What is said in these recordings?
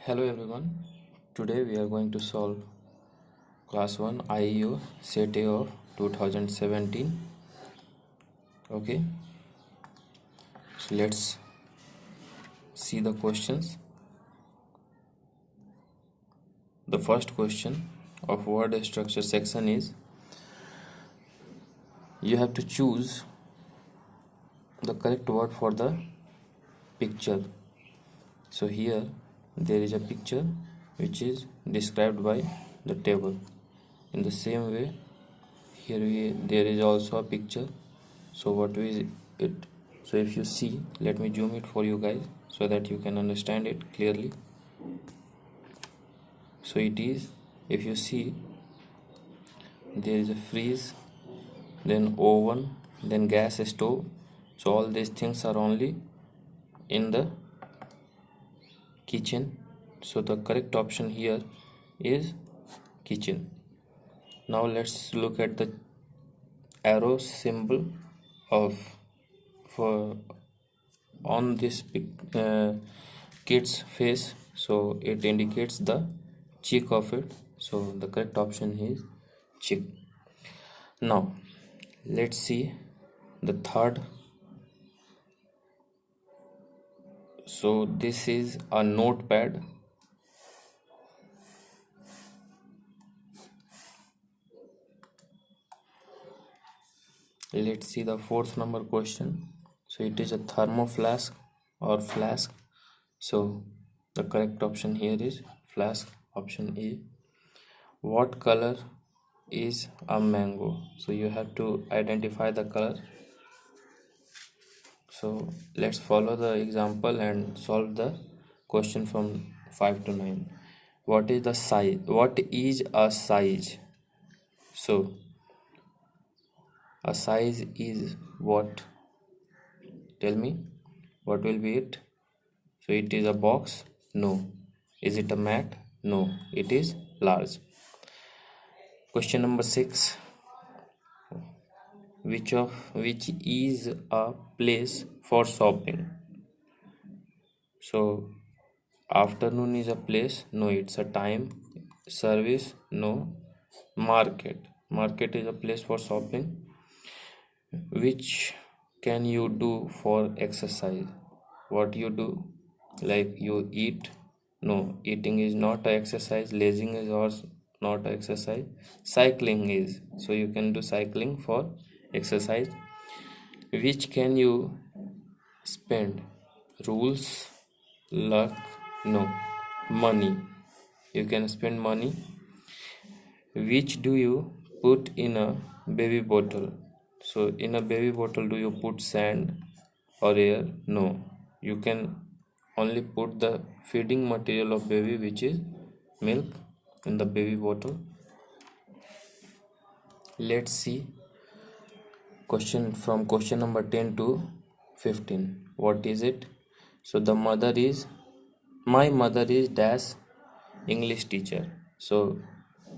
Hello everyone. Today we are going to solve class 1 IEO Set A of 2017. Okay. So let's see the questions. The first question of word structure section is you have to choose the correct word for the picture. So here there is a picture which is described by the table. In the same way here there is also a picture. So what is it? So if you see, let me zoom it for you guys so that you can understand it clearly. So it is, if you see, there is a freeze, then oven, then gas stove. So all these things are only in the kitchen. So the correct option here is kitchen. Now let's look at the arrow symbol of for on this kid's face. So it indicates the cheek of it. So the correct option is cheek. Now let's see the third. So this is a notepad. Let's see the fourth number question. So it is a thermo flask or flask. So the correct option here is flask, option A. What color is a mango? So you have to identify the color. So let's follow the example and solve the question from 5 to 9. What is the size? What is a size? So a size is what? Tell me, what will be it? So it is a box? No. Is it a mat? No. It is large. Question number 6. Which is a place for shopping? So afternoon is a place? No, it's a time. Service? No. Market is a place for shopping. Which can you do for exercise? What you do? Like you eat? No, eating is not a exercise. Lazing is also not a exercise. Cycling is. So you can do cycling for exercise. Which can you spend? Rules? Luck? No. Money. You can spend money. Which do you put in a baby bottle? So in a baby bottle, do you put sand or air? No. You can only put the feeding material of baby, which is milk, in the baby bottle. Let's see question from question number 10 to 15. What is it? So the mother is, my mother is dash English teacher. So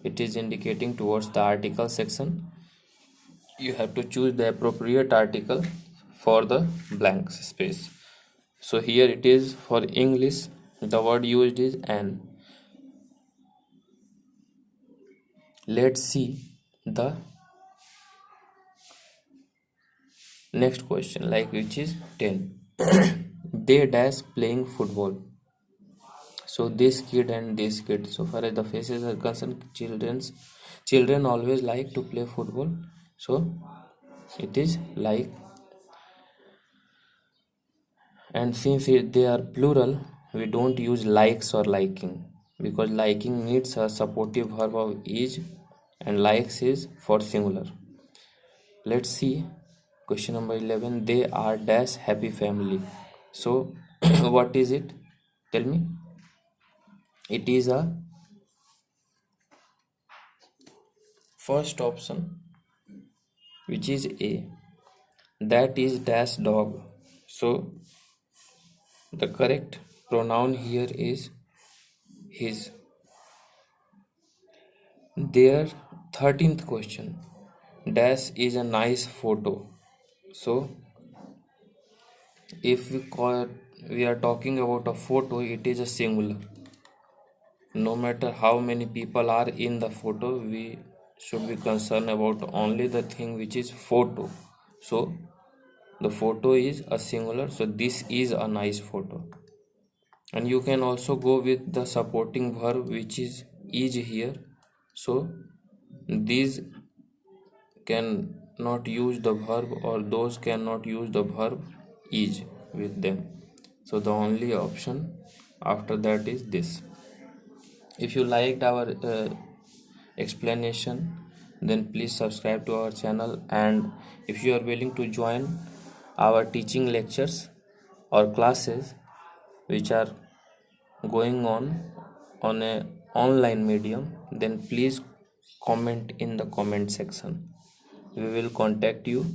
it is indicating towards the article section. You have to choose the appropriate article for the blank space. So here it is for English, the word used is an. Let's see the next question, like which is 10. They dash playing football. So this kid and this kid, so far as the faces are concerned, children always like to play football. So it is like, and since they are plural, we don't use likes or liking, because liking needs a supportive verb of is and likes is for singular. Let's see question number 11. They are dash happy family. So what is it? Tell me. It is a first option, which is A. That is dash dog. So the correct pronoun here is his. Their 13th question. Dash is a nice photo. So if we are talking about a photo, it is a singular. no matter how many people are in the photo, we should be concerned about only the thing which is photo. So the photo is a singular, so this is a nice photo. And you can also go with the supporting verb which is here. So these can not use the verb, or those cannot use the verb is with them. So the only option after that is this. If you liked our explanation, then please subscribe to our channel, and if you are willing to join our teaching lectures or classes which are going on a online medium, then please comment in the comment section. We will contact you.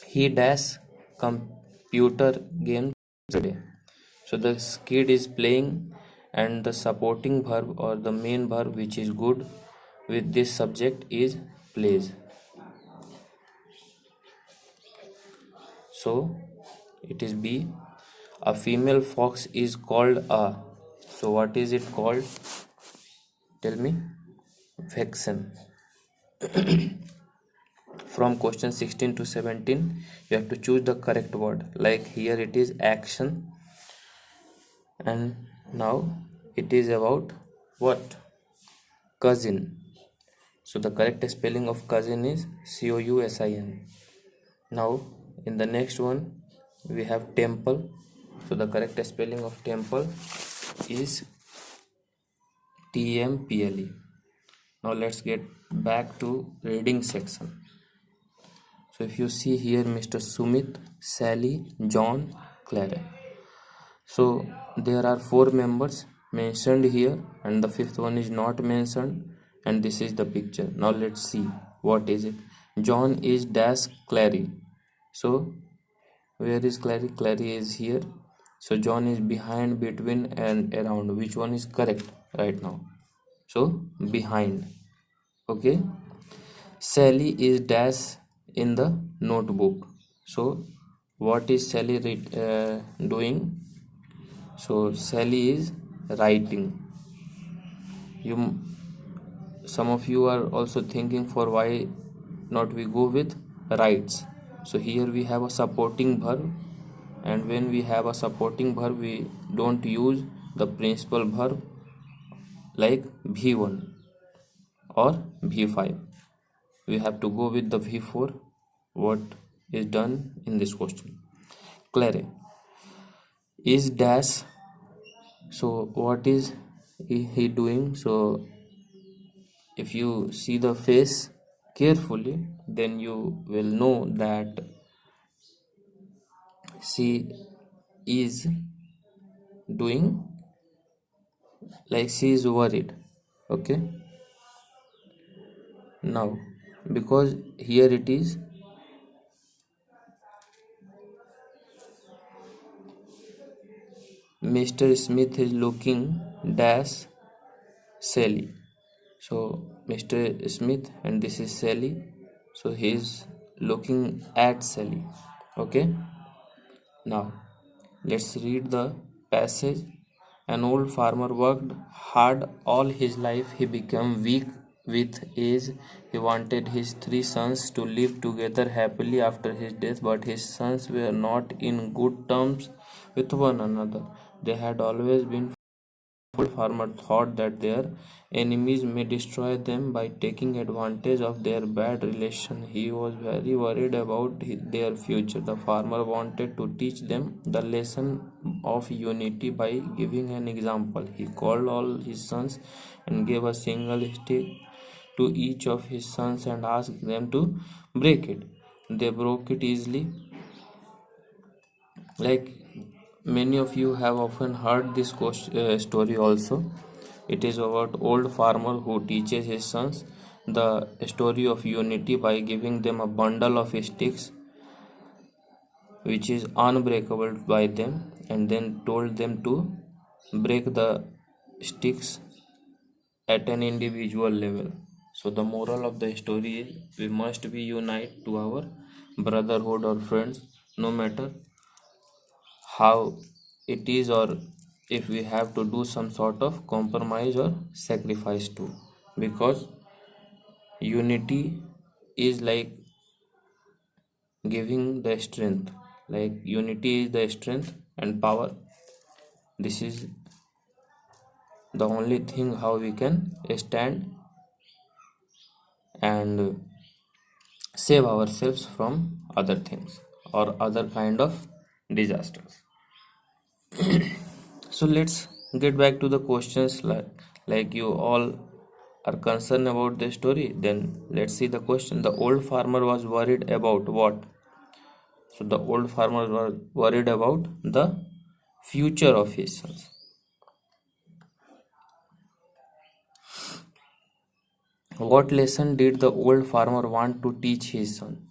He dash computer games today. So the kid is playing, and the supporting verb or the main verb which is good with this subject is plays. So it is B. A female fox is called a. So what is it called? Tell me. Vexen. From question 16 to 17, you have to choose the correct word. Like here it is action, and now it is about what? Cousin. So the correct spelling of cousin is cousin. Now in the next one we have temple. So the correct spelling of temple is TMPLE. Now let's get back to reading section. So if you see here, Mr. Sumit, Sally, John, Clara. So there are 4 members mentioned here, and the 5th one is not mentioned, and this is the picture. Now let's see what is it. John is dash Clary. So where is Clary? Clary is here. So John is behind, between, and around. Which one is correct right now? So behind. Okay. Sally is dash in the notebook. So what is Sally doing? So Sally is writing. Some of you are also thinking for why not we go with writes. So here we have a supporting verb, and when we have a supporting verb, we don't use the principal verb like V1 or V5. We have to go with the V4. What is done in this question? Claire is dash. So what is he doing? So if you see the face carefully, then you will know that she is doing, like she is worried. Okay. Now because here it is Mr. Smith is looking dash Sally. So Mr. Smith, and this is Sally. So he is looking at Sally. Okay. Now let's read the passage. An old farmer worked hard all his life. He became weak with age. He wanted his 3 sons to live together happily after his death, but his sons were not in good terms with one another. They had always been. Old farmer thought that their enemies may destroy them by taking advantage of their bad relation. He was very worried about their future. The farmer wanted to teach them the lesson of unity by giving an example. He called all his sons and gave a single stick to each of his sons and asked them to break it. They broke it easily. Like many of you have often heard this story also. It is about old farmer who teaches his sons the story of unity by giving them a bundle of sticks which is unbreakable by them, and then told them to break the sticks at an individual level. So the moral of the story is we must be unite to our brotherhood or friends, no matter how it is or if we have to do some sort of compromise or sacrifice too, because unity is like giving the strength, like unity is the strength and power. This is the only thing how we can stand and save ourselves from other things or other kind of disasters. So let's get back to the questions, like you all are concerned about the story. Then let's see the question. The old farmer was worried about what? So the old farmer was worried about the future of his sons. What lesson did the old farmer want to teach his son?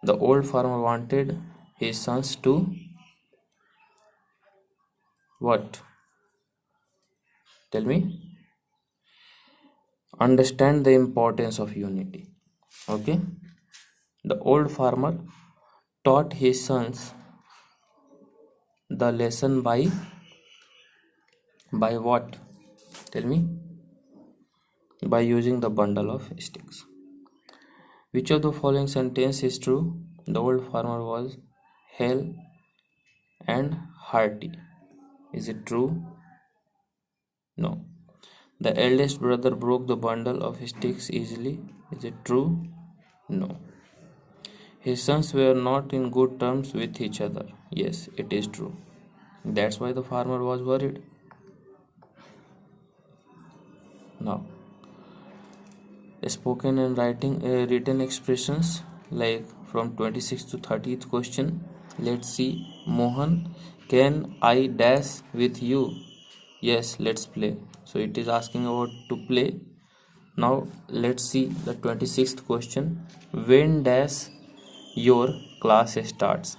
The old farmer wanted his sons to what? Tell me. Understand the importance of unity. Okay. The old farmer taught his sons the lesson by what? Tell me. By using the bundle of sticks. Which of the following sentence is true? The old farmer was hale and hearty. Is it true? No. The eldest brother broke the bundle of sticks easily. Is it true? No. His sons were not in good terms with each other. Yes, it is true. That's why the farmer was worried. Now, spoken and written expressions, like from 26th to 30th question. Let's see. Mohan, can I dash with you? Yes, let's play. So it is asking about to play. Now let's see the 26th question. When dash your class starts?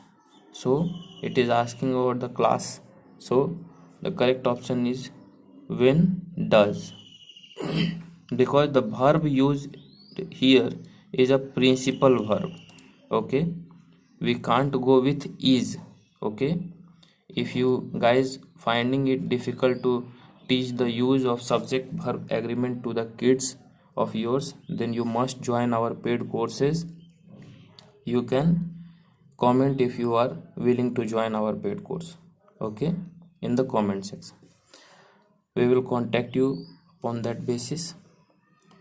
So it is asking about the class. So the correct option is when does, because the verb used here is a principal verb. Okay, we can't go with is. Okay, if you guys finding it difficult to teach the use of subject verb agreement to the kids of yours, then you must join our paid courses. You can comment if you are willing to join our paid course. Okay, in the comment section we will contact you upon that basis.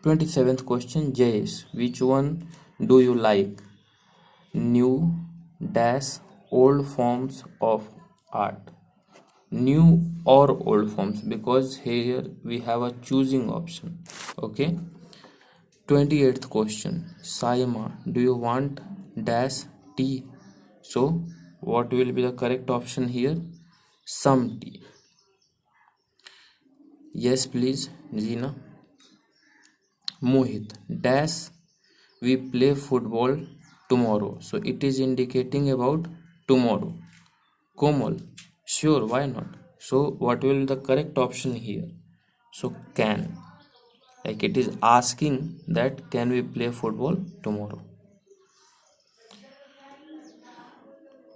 27th question. Jayesh, which one do you like? New dash old forms of art. New or old forms, because here we have a choosing option. Okay. 28th question. Saima, do you want dash tea? So what will be the correct option here? Some tea. Yes, please, Zina. Mohit, dash we play football tomorrow. So it is indicating about tomorrow. Komal, sure, why not? So what will be the correct option here? So can. Like it is asking that can we play football tomorrow?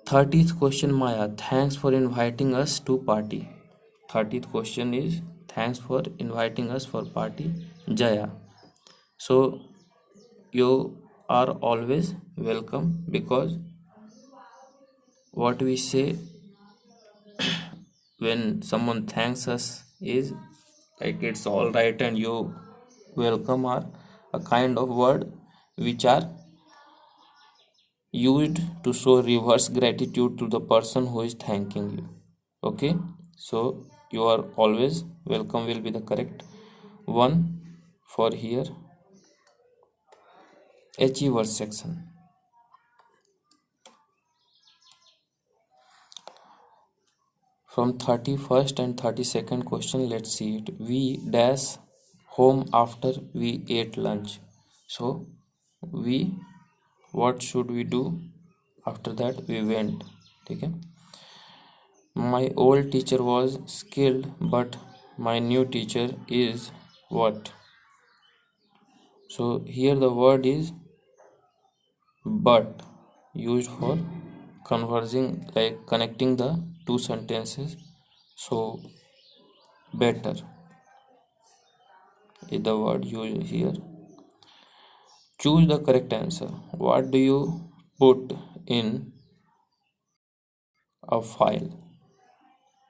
30th question, Maya, thanks for inviting us to party. 30th question is thanks for inviting us for party. Jaya, so you are always welcome, because what we say when someone thanks us is like it's all right and you welcome are a kind of word which are used to show reverse gratitude to the person who is thanking you. Okay, so you are always welcome will be the correct one for here. Achievers section. From 31st and 32nd question, let's see it. We dash home after we ate lunch. So we, what should we do? After that we went. Okay. My old teacher was skilled, but my new teacher is what? So here the word is but, used for conversing, like connecting the two sentences. So better is the word used here. Choose the correct answer. What do you put in a file?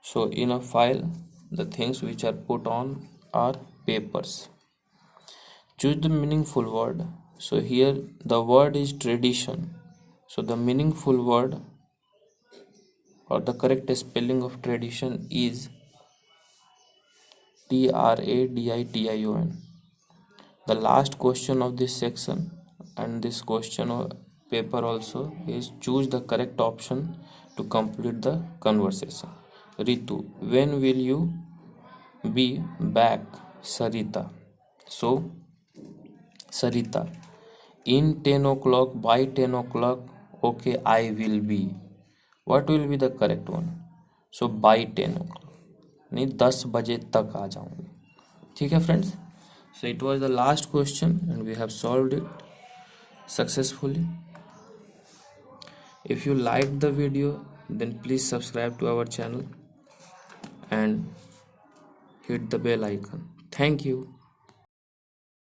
So in a file, the things which are put on are papers. Choose the meaningful word. So here the word is tradition. So the meaningful word or the correct spelling of tradition is Tradition. The last question of this section and this question of paper also is choose the correct option to complete the conversation. Ritu, when will you be back? Sarita. So, Sarita, in 10 o'clock, by 10 o'clock, okay, I will be. What will be the correct one? So, by 10 o'clock. नहीं 10 बजे तक आ जाऊंगी. ठीक है friends. So it was the last question and we have solved it successfully. If you liked the video, then please subscribe to our channel and hit the bell icon. Thank you.